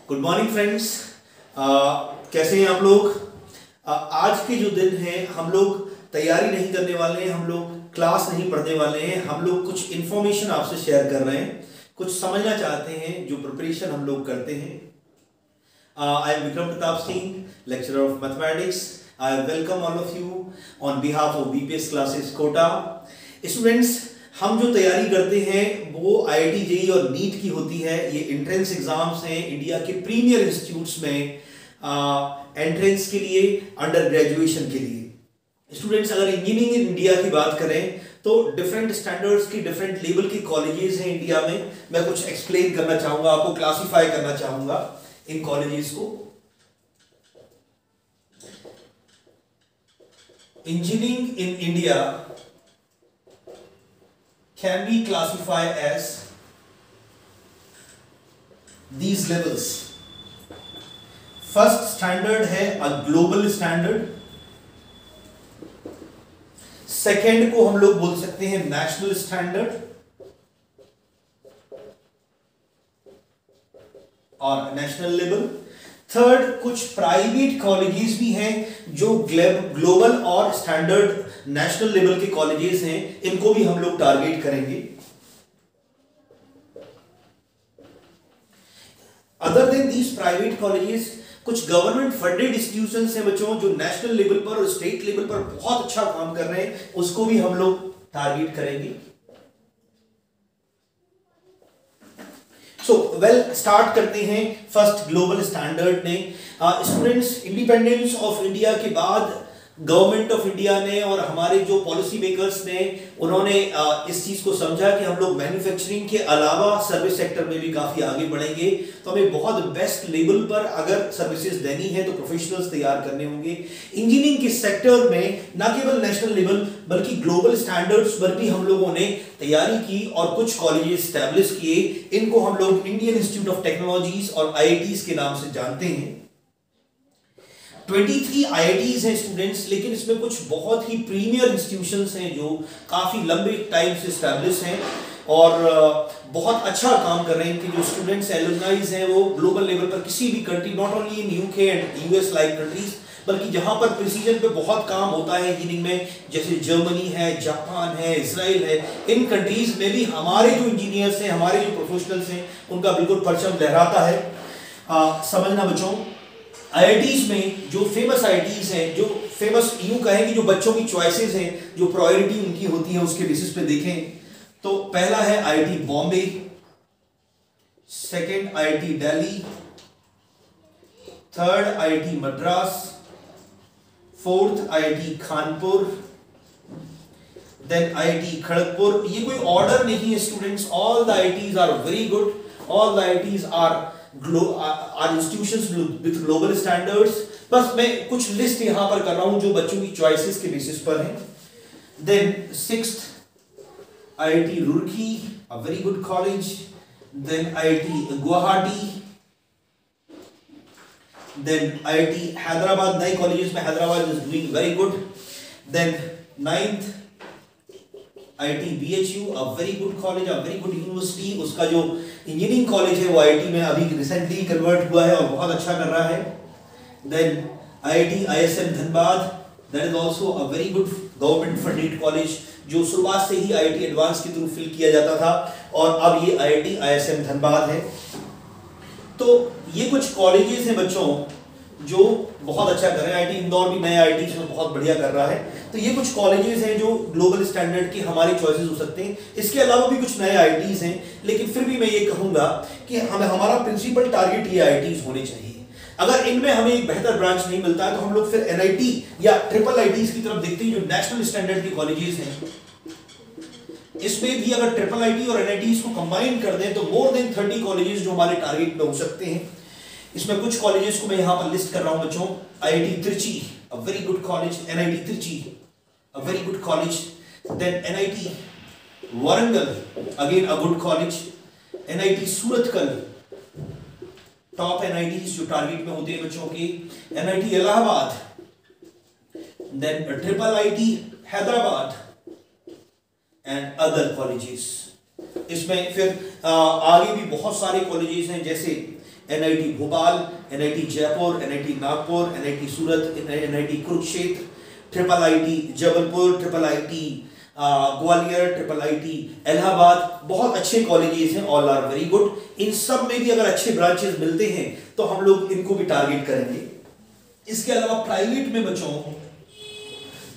Good morning friends. कैसे हैं आप लोग? आज के जो दिन है हम लोग तैयारी नहीं करने वाले हैं, हम लोग क्लास नहीं पढ़ने वाले हैं, हम लोग कुछ इंफॉर्मेशन आपसे शेयर कर रहे हैं, कुछ समझना चाहते हैं जो प्रिपरेशन हम लोग करते हैं। I am Vikram Pratap Singh, lecturer of mathematics. I welcome all of you on behalf of BPS classes Kota. Students, हम जो तैयारी करते हैं वो आईआईटी जेईई और नीट की होती है। ये एंट्रेंस एग्जाम्स हैं इंडिया के प्रीमियर इंस्टीट्यूट्स में एंट्रेंस के लिए, अंडर ग्रेजुएशन के लिए। स्टूडेंट्स, अगर इंजीनियरिंग इन इंडिया की बात करें तो डिफरेंट स्टैंडर्ड्स की, डिफरेंट लेवल के कॉलेजेस हैं इंडिया में। मैं कुछ एक्सप्लेन करना चाहूंगा, आपको क्लासिफाई करना चाहूंगा इन कॉलेजेस को। Engineering in India can be classified as these levels. First standard है a global standard. सेकेंड को हम लोग बोल सकते हैं नेशनल स्टैंडर्ड और नेशनल लेवल। थर्ड, कुछ प्राइवेट कॉलेजेस भी हैं जो ग्लोबल और स्टैंडर्ड नेशनल लेवल के कॉलेजेस हैं, इनको भी हम लोग टारगेट करेंगे। Other than these private colleges, कुछ गवर्नमेंट फंडेड इंस्टीट्यूशंस हैं बच्चों जो नेशनल लेवल पर और स्टेट लेवल पर बहुत अच्छा काम कर रहे हैं, उसको भी हम लोग टारगेट करेंगे। स्टार्ट करते हैं फर्स्ट ग्लोबल स्टैंडर्ड ने। स्टूडेंट्स, इंडिपेंडेंस ऑफ इंडिया के बाद गवर्नमेंट ऑफ इंडिया ने और हमारे जो पॉलिसी मेकर्स ने, उन्होंने इस चीज को समझा कि हम लोग मैन्युफैक्चरिंग के अलावा सर्विस सेक्टर में भी काफी आगे बढ़ेंगे, तो हमें बहुत बेस्ट लेवल पर अगर सर्विसेज देनी है तो प्रोफेशनल्स तैयार करने होंगे। इंजीनियरिंग के सेक्टर में न केवल नेशनल लेवल बल्कि ग्लोबल स्टैंडर्ड्स पर भी हम लोगों ने तैयारी की और कुछ कॉलेजेस स्टैब्लिश किए। इनको हम लोग इंडियन इंस्टीट्यूट ऑफ टेक्नोलॉजीज और आईआईटीज के नाम से जानते हैं। 23 आईआईटीज हैं स्टूडेंट्स, लेकिन इसमें कुछ बहुत ही प्रीमियर इंस्टीट्यूशंस हैं जो काफी लंबे टाइम से एस्टैब्लिश हैं और बहुत अच्छा काम कर रहे हैं। इनके जो स्टूडेंट्स एलुमनाइज हैं वो ग्लोबल लेवल पर किसी भी country, not only in UK and US like countries, बल्कि जहां पर प्रिसीजन पे बहुत काम होता है इंजीनियरिंग में, जैसे जर्मनी है, जापान है, इजराइल है, इन कंट्रीज में भी हमारे जो इंजीनियर्स हैं, हमारे जो प्रोफेशनल्स हैं, उनका बिल्कुल परचम लहराता है। समझना बच्चों, आईआईटीज में जो फेमस आईआईटीज हैं, जो फेमस यूं कहेंगे जो बच्चों की चॉइसेस हैं, जो प्रायोरिटी उनकी होती है उसके बेसिस पे देखें तो पहला है IIT Bombay, second IIT Delhi, third IIT Madras, fourth IIT Kanpur, then IIT Kharagpur. ये कोई ऑर्डर नहीं है students, all the IITs are very good, all the IITs are institutions with global standards. बस मैं कुछ लिस्ट यहां पर कर रहा हूं जो बच्चों की चॉइसेस के बेसिस पर है। Then sixth IIT Roorkee, a very good college. Then IIT Guwahati, then IIT Hyderabad, नए कॉलेजेस में Hyderabad is doing very good. Then ninth IIT BHU, a very good college, a very good university. उसका जो इंजीनियरिंग कॉलेज है वो IIT में अभी recently convert हुआ है और बहुत अच्छा कर रहा है। Then IIT ISM Dhanbad, that is also a very good government funded college जो शुरुआत से ही आईआईटी एडवांस के थ्रू फिल किया जाता था और अब ये आईआईटी आईएसएम धनबाद है। तो ये कुछ कॉलेजेस हैं बच्चों जो बहुत अच्छा कर रहे हैं। आईआईटी इंदौर भी नए आईआईटी में बहुत बढ़िया कर रहा है। तो ये कुछ कॉलेजेस हैं जो ग्लोबल स्टैंडर्ड की हमारी चॉइसेस हो सकते हैं। इसके अलावा भी कुछ नए आईआईटीज हैं, लेकिन फिर भी मैं ये कहूंगा कि हमारा प्रिंसिपल टारगेट ये आईआईटीज होने चाहिए। अगर इनमें हमें एक बेहतर ब्रांच नहीं मिलता है तो हम लोग फिर एनआईटी या ट्रिपल आईटीज की तरफ देखते हैं जो नेशनल स्टैंडर्ड की कॉलेजेस हैं। इसमें भी अगर ट्रिपल आईटी और एनआईटीज को कंबाइन कर दें तो मोर देन 30 कॉलेजेस जो हमारे टारगेट में हो सकते हैं। इसमें कुछ कॉलेजेस को मैं यहां पर लिस्ट कर रहा हूं बच्चों। IIT Trichy, a very good college. NIT Trichy, a very good college. Then NIT Warangal, again a good college. NIT Surathkal, top NITs जो टारगेट में होते हैं बच्चों के। NIT Allahabad, then triple IT Hyderabad and other colleges. इसमें फिर आगे भी बहुत सारे कॉलेजेस हैं, जैसे NIT Bhopal, NIT Jaipur, NIT Nagpur, NIT सूरत, NIT Kurukshetra, IIIT Jabalpur, IIIT Gwalior, IIIT Allahabad, बहुत अच्छे कॉलेजेस हैं, ऑल आर वेरी गुड। इन सब में भी अगर अच्छे ब्रांचेस मिलते हैं तो हम लोग इनको भी टारगेट करेंगे। इसके अलावा प्राइवेट में बच्चों,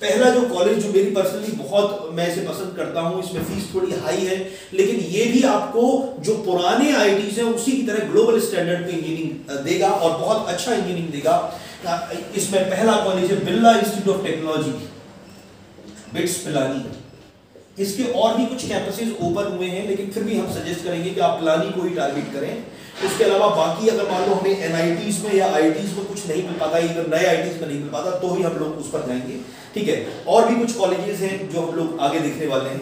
पहला जो कॉलेज जो मेरी पर्सनली बहुत मैं इसे पसंद करता हूं, इसमें फीस थोड़ी हाई है लेकिन ये भी आपको जो पुराने IITs हैं उसी की तरह ग्लोबल स्टैंडर्ड पे इंजीनियरिंग देगा और बहुत अच्छा इंजीनियरिंग देगा। इसमें पहला कॉलेज है Birla institute of technology, bits Pilani. इसके और भी कुछ कैंपसेस ओपन हुए हैं लेकिन फिर भी हम सजेस्ट करेंगे कि आप पिलानी को ही टारगेट करें। उसके अलावा बाकी अगर मान लो हमें NITs में या IITs में कुछ नहीं मिल पाता, इधर नए IITs में नहीं मिल पाता, तो ही हम लोग उस पर जाएंगे, ठीक है। और भी कुछ कॉलेजेस हैं जो हम लोग आगे देखने वाले हैं।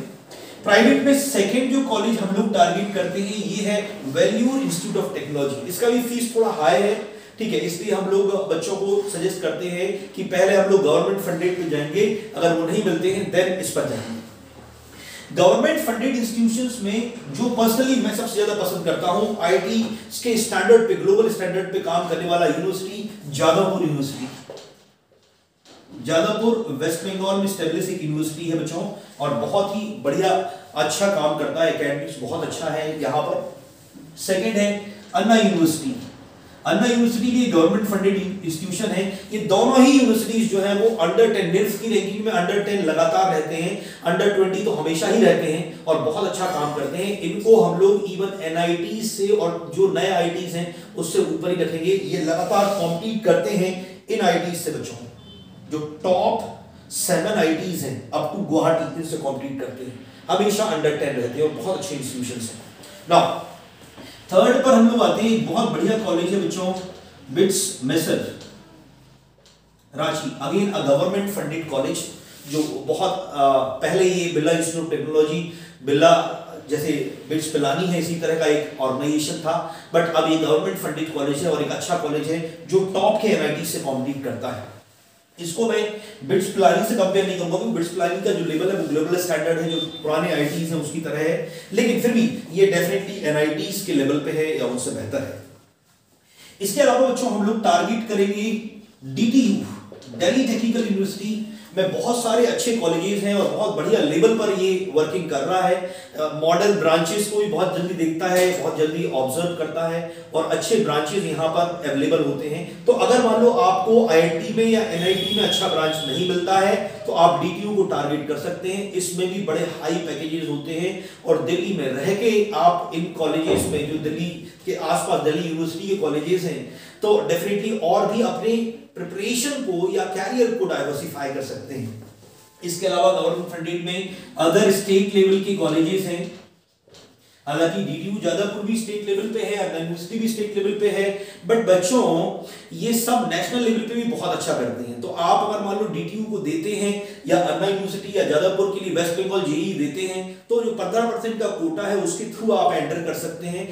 प्राइवेट में सेकंड जो कॉलेज हम लोग टारगेट करते हैं ये है वेल्यूर इंस्टीट्यूट ऑफ टेक्नोलॉजी। इसका भी फीस थोड़ा हाई है, ठीक है, इसलिए हम लोग बच्चों को सजेस्ट करते हैं कि पहले हम लोग गवर्नमेंट फंडेड पे जाएंगे, अगर वो नहीं मिलते हैं देन इस पर जाएंगे। गवर्नमेंट फंडेड इंस्टीट्यूशंस में जो पर्सनली मैं सबसे ज्यादा पसंद करता हूं, IIT के स्टैंडर्ड पे, ग्लोबल स्टैंडर्ड पे काम करने वाला university Jadavpur university. Jadavpur West Bengal में स्टेब्लिश एक यूनिवर्सिटी है बच्चों और बहुत ही बढ़िया अच्छा काम करता है, एकेडमिक्स बहुत अच्छा है यहाँ पर। सेकंड है अन्ना यूनिवर्सिटी। अन्ना यूनिवर्सिटी भी गवर्नमेंट फंडेड इंस्टीट्यूशन है। ये दोनों ही यूनिवर्सिटीज जो है वो अंडर 10 NIRF की रैंकिंग में अंडर 10 लगातार रहते हैं, अंडर 20 तो हमेशा ही रहते हैं और बहुत अच्छा काम करते हैं। इनको हम लोग इवन NIT से और जो नए IITs हैं उससे ऊपर ही रखेंगे। ये लगातार कॉम्पीट करते हैं इन IITs से बच्चों, जो टॉप 7 IITs हैं अप टू गुवाहाटी, इनसे कॉम्पीट करते हैं, हमेशा अंडर 10 रहते हैं और बहुत अच्छे इंस्टीट्यूशंस हैं। नाउ थर्ड पर हम लोग आते हैं, एक बहुत बढ़िया कॉलेज है बच्चों, BITS Mesra Ranchi, again a government funded college, जो बहुत पहले ये Birla institute of technology, Birla जैसे बिट्स पिलानी है इसी तरह का एक ऑर्गेनाइजेशन था, बट अब ये गवर्नमेंट फंडेड कॉलेज है और एक अच्छा कॉलेज है जो टॉप के NIT से कॉम्पीट करता है। इसको मैं बिट्स पिलानी से कंपेयर नहीं करूंगा क्योंकि बिट्स पिलानी का जो लेवल है वो ग्लोबल स्टैंडर्ड है, जो पुराने IITs हैं उसकी तरह है, लेकिन फिर भी ये डेफिनेटली NITs के लेवल पे है या उनसे बेहतर है। इसके अलावा बच्चों हम लोग टारगेट करेंगे DTU, दिल्ली टेक्निकल यूनिवर्सिटी में बहुत सारे अच्छे कॉलेजेस हैं और बहुत बढ़िया लेवल पर ये वर्किंग कर रहा है। मॉडर्न ब्रांचेस को भी बहुत जल्दी देखता है, बहुत जल्दी ऑब्जर्व करता है और अच्छे ब्रांचेस यहाँ पर अवेलेबल होते हैं। तो अगर मान लो आपको IIT में या NIT में अच्छा ब्रांच नहीं मिलता है तो आप DTU को टारगेट कर सकते हैं। इसमें भी बड़े हाई पैकेजेस होते हैं और दिल्ली में रह के आप इन कॉलेजेस में, जो दिल्ली के आसपास दिल्ली यूनिवर्सिटी के कॉलेजेस हैं, तो डेफिनेटली और भी अपने प्रिपरेशन को या कैरियर को डाइवर्सिफाई कर सकते हैं। इसके अलावा गवर्नमेंट फंडेड में अदर स्टेट लेवल के कॉलेजेस हैं, हालांकि DTU जादवपुर भी स्टेट लेवल पे है, अन्ना यूनिवर्सिटी भी स्टेट लेवल पे है, बट बच्चों ये सब नेशनल लेवल पे भी बहुत अच्छा करते हैं। तो आप अगर मान लो DTU को देते हैं या अन्ना यूनिवर्सिटी या जादवपुर के लिए वेस्ट बंगाल JEE देते हैं तो जो 15% का कोटा है उसके थ्रू आप एंटर कर सकते हैं।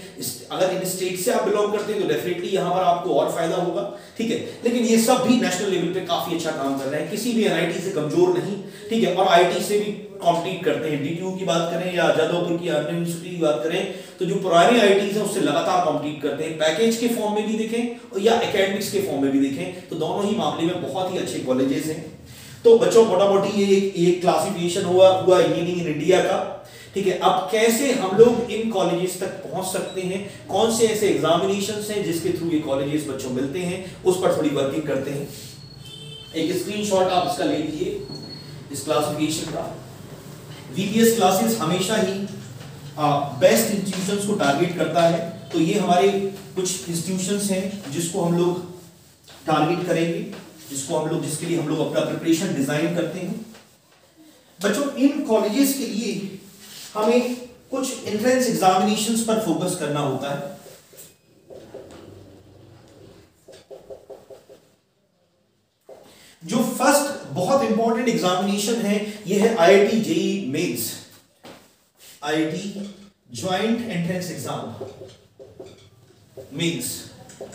अगर इन स्टेट से आप बिलोंग करते हैं तो डेफिनेटली यहाँ पर आपको और फायदा होगा, ठीक है। लेकिन ये सब भी नेशनल लेवल पे काफी अच्छा काम कर रहे हैं, किसी भी NIT से कमजोर नहीं, ठीक है, और IIT से भी कॉम्पीट करते हैं। DTU की बात करें या जादवपुर की अन्ना यूनिवर्सिटी की बात करें तो जो पुराने IITs हैं उससे लगातार कॉम्पीट करते हैं, पैकेज के फॉर्म में भी देखें या एकेडमिक्स के फॉर्म में भी देखें, तो दोनों ही मामले में बहुत ही अच्छे कॉलेजेस हैं। तो बच्चों मोटा मोटी ये क्लासिफिकेशन हुआ इंजीनियरिंग इन इंडिया का, ठीक है। अब कैसे हम लोग इन कॉलेजेस तक पहुंच सकते हैं, कौन से ऐसे एग्जामिनेशंस हैं जिसके थ्रू ये कॉलेजेस बच्चों मिलते हैं, उस पर थोड़ी वर्किंग करते हैं। एक स्क्रीनशॉट आप इसका ले लीजिए इस क्लासिफिकेशन का। VPS क्लासेस हमेशा ही बेस्ट इंस्टीट्यूशंस को टारगेट करता है, तो ये हमारे कुछ इंस्टीट्यूशंस हैं जिसको हम लोग टारगेट करेंगे, जिसके लिए हम लोग अपना प्रिपरेशन डिजाइन करते हैं। बच्चों इन कॉलेजेस के लिए हमें कुछ एंट्रेंस एग्जामिनेशंस पर फोकस करना होता है। जो फर्स्ट बहुत इंपॉर्टेंट एग्जामिनेशन है ये है IIT JEE mains, IIT joint entrance exam mains.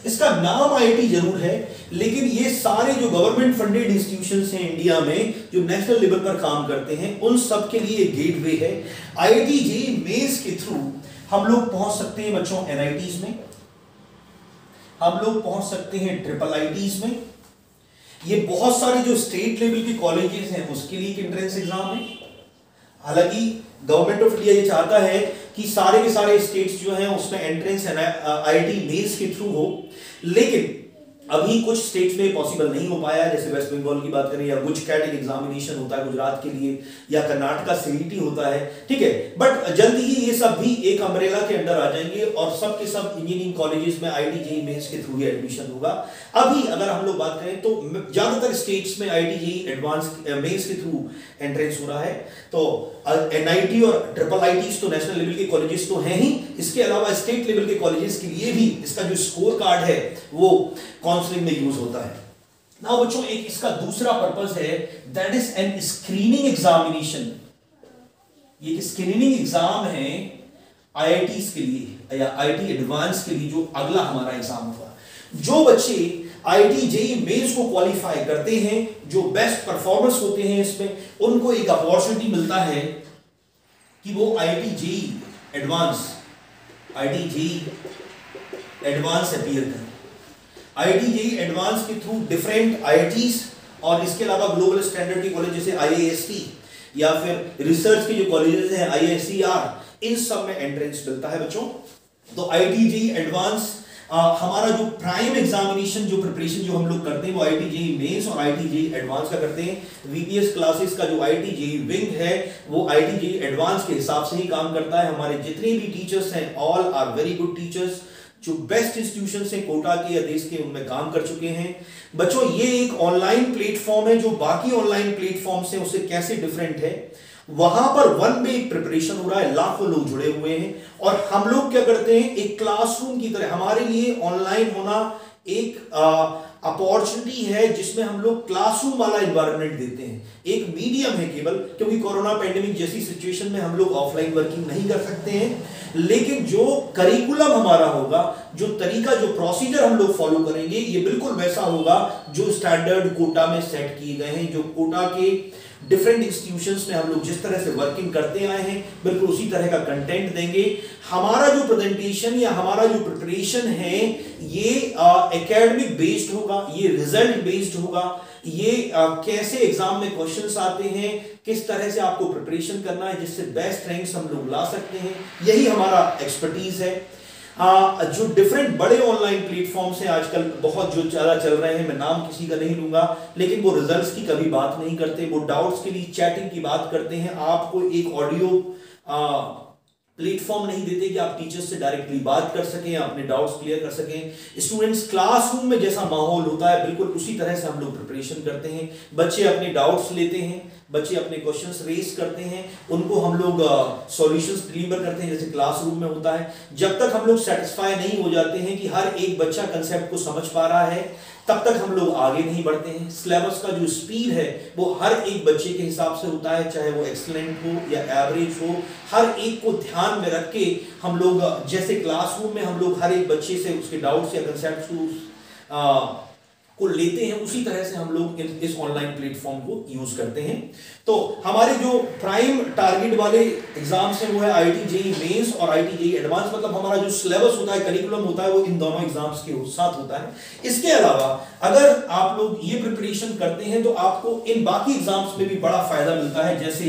इसका नाम IIT जरूर है लेकिन ये सारे जो गवर्नमेंट फंडेड इंस्टीट्यूशंस हैं इंडिया में जो नेशनल लेवल पर काम करते हैं उन सब के लिए गेटवे है। IIT JEE मेंस के थ्रू हम लोग पहुंच सकते हैं बच्चों NITs में, हम लोग पहुंच सकते हैं ट्रिपल आईटीज में। ये बहुत सारे जो स्टेट लेवल के कॉलेजेस हैं उसके लिए एक एंट्रेंस एग्जाम है। हालांकि गवर्नमेंट ऑफ इंडिया ये चाहता है कि सारे के सारे स्टेट्स जो हैं उसमें एंट्रेंस आईआईटी मेंस के थ्रू हो, लेकिन अभी कुछ स्टेट्स में पॉसिबल नहीं हो पाया। जैसे वेस्ट बंगाल की बात करें, या गुजकैट एक एग्जामिनेशन होता है गुजरात के लिए, या कर्नाटका सीईटी होता है, ठीक है। बट जल्दी ही ये सब भी एक अम्ब्रेला के अंडर आ जाएंगे और सब के सब इंजीनियरिंग कॉलेजेस में आईआईटी जेईई मेंस के थ्रू ही एडमिशन होगा। अभी अगर हम लोग बात करें तो ज्यादातर स्टेट्स में आईआईटी जेईई एडवांस मेंस के थ्रू एंट्रेंस हो रहा है। तो एनआईटी और ट्रिपल आईटीज तो नेशनल लेवल के कॉलेजेस तो हैं ही, इसके अलावा स्टेट लेवल के कॉलेजेस के लिए भी इसका जो स्कोर कार्ड है वो काउंसलिंग में यूज होता है। नाउ बच्चों एक इसका दूसरा पर्पस है, that is an screening examination. ये स्क्रीनिंग एग्जाम है आईआईटीज के लिए या आईआईटी एडवांस के लिए, जो अगला हमारा एग्जाम होगा। जो बच्चे आईआईटी जेईई मेंस को क्वालिफाई करते हैं, जो बेस्ट परफॉर्मेंस होते हैं इसमें, उनको एक अपॉर्चुनिटी मिलता है कि वो आईआईटी जेईई एडवांस अपीयर करें। आईआईटी जेईई एडवांस के थ्रू डिफरेंट आईआईटीज और इसके अलावा ग्लोबल स्टैंडर्ड के कॉलेज जैसे आईआईएसटी या फिर रिसर्च के जो कॉलेजेस हैं आईआईएससीआर, इन सब में एंट्रेंस मिलता है बच्चों। तो आईआईटी जेईई एडवांस हमारा जो प्राइम एग्जामिनेशन जो प्रिपरेशन जो हम लोग करते हैं वो आईआईटी जेईई मेंस और आईआईटी जेईई एडवांस का करते हैं। वीपीएस क्लासेस का जो आईआईटी जेईई विंग है वो आईआईटी जेईई एडवांस के हिसाब से ही काम करता है। हमारे जितने भी टीचर्स हैं all are very good teachers, जो बेस्ट इंस्टीट्यूशन हैं कोटा के या देश के, उनमें काम कर चुके हैं। बच्चों ये एक ऑनलाइन प्लेटफॉर्म है जो बाकी ऑनलाइन प्लेटफॉर्म से उससे कैसे डिफरेंट है। वहां पर वन में एक प्रिपरेशन हो रहा है, लाखों लोग जुड़े हुए हैं और हम लोग क्या करते हैं, एक क्लासरूम की तरह हमारे लिए ऑनलाइन होना एक अपॉर्चुनिटी है जिसमें हम लोग क्लासरूम वाला एनवायरनमेंट देते हैं। एक मीडियम है केवल, क्योंकि कोरोना पैंडेमिक जैसी सिचुएशन में हम लोग ऑफलाइन वर्किंग नहीं कर सकते हैं, लेकिन जो करिकुलम हमारा होगा, जो तरीका, जो प्रोसीजर हम लोग फॉलो करेंगे, ये बिल्कुल वैसा होगा जो स्टैंडर्ड कोटा में सेट किए गए हैं। जो कोटा के डिफरेंट इंस्टीट्यूशंस में हम लोग जिस तरह से वर्किंग करते आए हैं, बिल्कुल उसी तरह का कंटेंट देंगे। हमारा जो प्रेजेंटेशन या हमारा जो प्रिपरेशन है ये एकेडमिक बेस्ड होगा, ये रिजल्ट बेस्ड होगा, ये कैसे एग्जाम में क्वेश्चंस आते हैं, किस तरह से आपको प्रिपरेशन करना है जिससे बेस्ट रैंक्स हम लोग ला सकते हैं, यही हमारा एक्सपर्टीज है। जो डिफरेंट बड़े ऑनलाइन प्लेटफॉर्म्स हैं आजकल बहुत जो ज्यादा चल रहे हैं, मैं नाम किसी का नहीं लूंगा, लेकिन वो रिजल्ट्स की कभी बात नहीं करते, वो डाउट्स के लिए चैटिंग की बात करते हैं। आपको एक ऑडियो प्लेटफॉर्म नहीं देते कि आप टीचर्स से डायरेक्टली बात कर सकें, अपने डाउट्स क्लियर कर सकें। स्टूडेंट्स क्लासरूम में जैसा माहौल होता है बिल्कुल उसी तरह से हम लोग प्रिपरेशन करते हैं। बच्चे अपने डाउट्स लेते हैं, बच्चे अपने क्वेश्चंस रेज करते हैं, उनको हम लोग सॉल्यूशंस डिलीवर करते हैं जैसे क्लासरूम में होता है। जब तक हम लोग सेटिस्फाई नहीं हो जाते हैं कि हर एक बच्चा कंसेप्ट को समझ पा रहा है, तब तक हम लोग आगे नहीं बढ़ते हैं। सिलेबस का जो स्पीड है वो हर एक बच्चे के हिसाब से होता है, चाहे वो एक्सीलेंट हो या एवरेज हो, हर एक को ध्यान में रख के हम लोग जैसे क्लासरूम में हम लोग हर एक बच्चे से उसके डाउट्स या कंसेप्ट को लेते हैं, उसी तरह से हम लोग इस ऑनलाइन प्लेटफॉर्म को यूज करते हैं। तो हमारे जो प्राइम टारगेट वाले एग्जाम्स हैं वो है आईआईटी जेईई मेंस और आईआईटी जेईई एडवांस। मतलब हमारा जो सिलेबस होता है, करिकुलम होता है, वो इन दोनों एग्जाम्स के साथ होता है। इसके अलावा अगर आप लोग ये प्रिपरेशन करते हैं तो आपको इन बाकी एग्जाम्स में भी बड़ा फायदा मिलता है, जैसे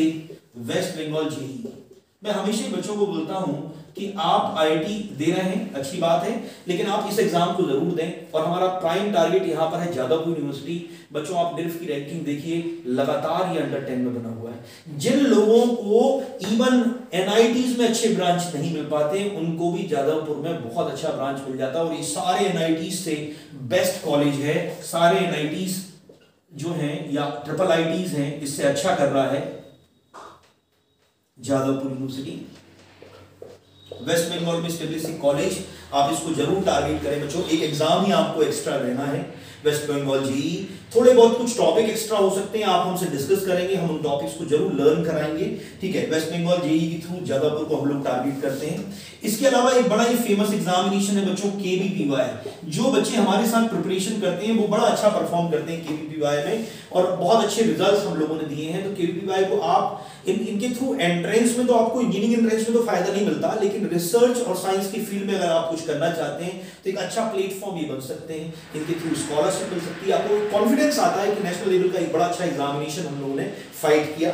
वेस्ट बंगाल जेईई। मैं हमेशा बच्चों को बोलता हूं कि आप आईआईटी दे रहे हैं, अच्छी बात है, लेकिन आप इस एग्जाम को जरूर दें। और हमारा प्राइम टारगेट यहां पर है जादवपुर यूनिवर्सिटी। बच्चों आप निफ्ट की रैंकिंग देखिए, लगातार ये अंडर 10 में बना हुआ है। जिन लोगों को इवन एनआईटीज में अच्छे ब्रांच नहीं मिल पाते, उनको भी जादवपुर में बहुत अच्छा ब्रांच मिल जाता है। और ये सारे एनआईटीज से बेस्ट कॉलेज है, सारे एनआईटीज जो हैं या ट्रिपल आईटीज हैं, इससे अच्छा कर रहा है जादवपुर यूनिवर्सिटी। वेस्ट बंगाल में स्टेब्लिश कॉलेज, आप इसको जरूर टारगेट करें बच्चों। एक एग्जाम ही आपको एक्स्ट्रा लेना है, वेस्ट बंगाल जेईई, थोड़े बहुत कुछ टॉपिक एक्स्ट्रा हो सकते हैं, आप हमसे डिस्कस करेंगे, हम उन टॉपिक्स को जरूर लर्न कराएंगे, ठीक है। वेस्ट बंगाल जेईई के थ्रू जबलपुर को हम लोग टारगेट करते हैं। इसके अलावा एक बड़ा ही फेमस एग्जामिनेशन है बच्चों केवीपीवाई। जो बच्चे हमारे साथ प्रिपरेशन करते हैं वो बड़ा अच्छा परफॉर्म करते हैं केवीपीवाई में, और बहुत अच्छे रिजल्ट्स हम लोगों ने दिए हैं। तो केवीपीवाई को आप इनके थ्रू एंट्रेंस में तो आपको इंजीनियरिंग एंट्रेंस में तो फायदा नहीं मिलता, लेकिन रिसर्च और साइंस की फील्ड में अगर आप कुछ करना चाहते हैं तो एक अच्छा प्लेटफॉर्म ये बन सकते हैं। इनके थ्रू स्कॉलरशिप मिल सकती है, आपको कॉन्फिडेंस आता है कि नेशनल लेवल का एक बड़ा अच्छा एग्जामिनेशन हम लोगों ने फाइट किया।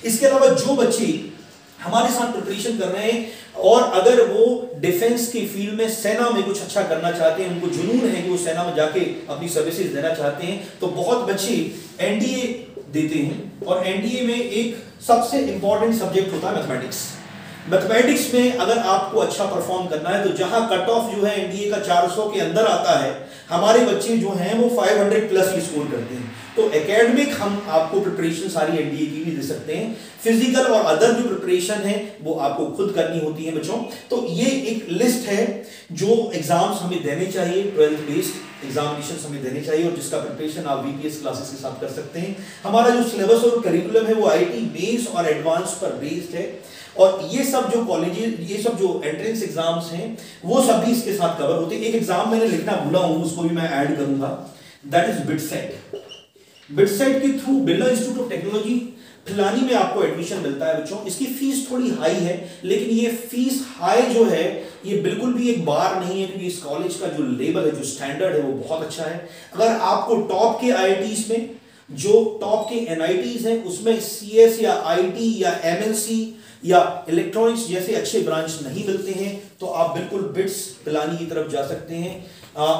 इसके अलावा जो बच्चे हमारे साथ प्रिपरेशन कर रहे हैं और अगर वो डिफेंस की फील्ड में सेना में कुछ अच्छा करना चाहते हैं, उनको जुनून है कि वो सेना में जाके अपनी सर्विसेज देना चाहते हैं, तो बहुत बच्चे एनडीए देते हैं। और एनडीए में एक सबसे इंपॉर्टेंट सब्जेक्ट होता है मैथमेटिक्स। मैथमेटिक्स में अगर आपको अच्छा परफॉर्म करना है तो जहां कट ऑफ जो है एनडीए का 400 के अंदर आता है, हमारे बच्चे जो हैं वो 500 प्लस भी स्कोर करते हैं। तो एकेडमिक हम आपको प्रिपरेशन सारी एनडीए की भी दे सकते हैं, फिजिकल और अदर जो प्रिपरेशन है वो आपको खुद करनी होती है बच्चों। तो ये एक लिस्ट है जो एग्जाम्स हमें देने चाहिए, 12th बेस्ड एग्जामिनेशन हमें देने चाहिए, और जिसका प्रिपरेशन आप वीपीएस क्लासेस के साथ कर सकते हैं। हमारा जो सिलेबस और करिकुलम है वो आईटी बेस और एडवांस पर बेस्ड है, और ये सब जो कॉलेजेस, ये सब जो एंट्रेंस एग्जाम्स हैं वो सब भी इसके साथ कवर होते हैं। एक एग्जाम मैंने लिखना भूला हूं, उसको भी मैं ऐड करूंगा, दैट इज बिटसेट। बिटसेट के through Birla institute of Technology Pilani में आपको एडमिशन मिलता है बच्चों। इसकी फीस थोड़ी हाई है, लेकिन ये फीस हाई जो है ये बिल्कुल भी एक बार नहीं है, क्योंकि इस कॉलेज का जो लेवल है, जो स्टैंडर्ड है वो बहुत अच्छा है। अगर आपको टॉप के आईआईटीज में, जो टॉप के एनआईटीज हैं उसमें सीएस या आईटी या एमएनसी या इलेक्ट्रॉनिक्स जैसे अच्छे ब्रांच नहीं मिलते हैं, तो आप बिल्कुल बिट्स पिलानी की तरफ जा सकते हैं।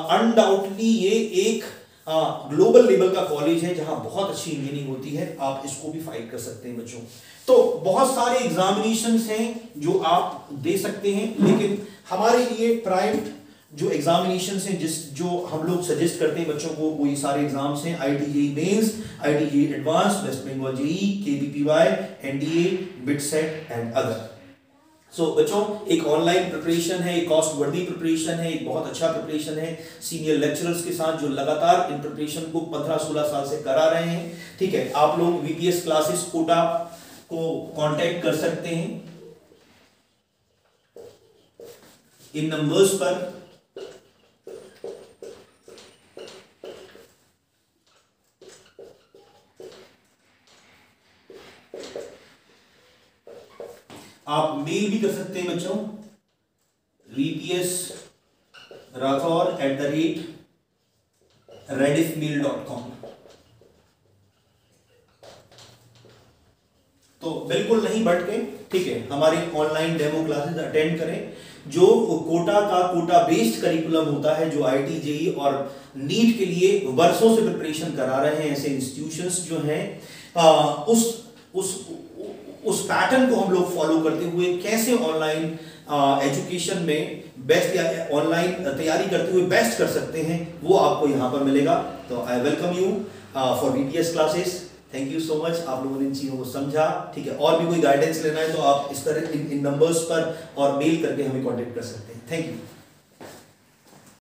अनडाउटली ये एक ग्लोबल लेवल का कॉलेज है जहां बहुत अच्छी इंजीनियरिंग होती है, आप इसको भी फाइट कर सकते हैं बच्चों। तो बहुत सारे एग्जामिनेशंस हैं जो आप दे सकते हैं, लेकिन हमारे लिए प्राइम जो एग्जामिनेशंस हैं जो हम लोग सजेस्ट करते हैं बच्चों को, वो ये सारे एग्जाम्स हैं, IIT JEE mains, IIT JEE advance, West Bengal JEE, KVPY, NDA, BITSAT and other. So बच्चों, एक ऑनलाइन प्रिपरेशन है, एक कॉस्ट वर्दी प्रिपरेशन है, एक बहुत अच्छा प्रिपरेशन है सीनियर लेक्चरर्स के साथ जो लगातार इन प्रिपरेशन को 15-16 साल से करा रहे हैं, ठीक है। आप लोग वीपीएस क्लासेस कोटा को कांटेक्ट कर सकते हैं इन नंबर्स पर। आप मेल भी कर सकते हैं बच्चों, vpsrathor@rediffmail.com। तो बिल्कुल नहीं भटके, ठीक है। हमारे ऑनलाइन डेमो क्लासेस अटेंड करें। जो कोटा का कोटा बेस्ड करिकुलम होता है, जो आईटी जेईई और नीट के लिए वर्षों से प्रिपरेशन करा रहे हैं ऐसे इंस्टीट्यूशंस जो हैं, उस पैटर्न को हम लोग फॉलो करते हुए कैसे ऑनलाइन एजुकेशन में बेस्ट या ऑनलाइन तैयारी करते हुए बेस्ट कर सकते हैं, वो आपको यहां पर मिलेगा। तो I welcome you for VPS classes. Thank you so much, आप लोगों ने इन चीजों को समझा, ठीक है। और भी कोई गाइडेंस लेना है तो आप इस तरह इन नंबर्स पर और मेल करके हमें कांटेक्ट कर सकते हैं। Thank you.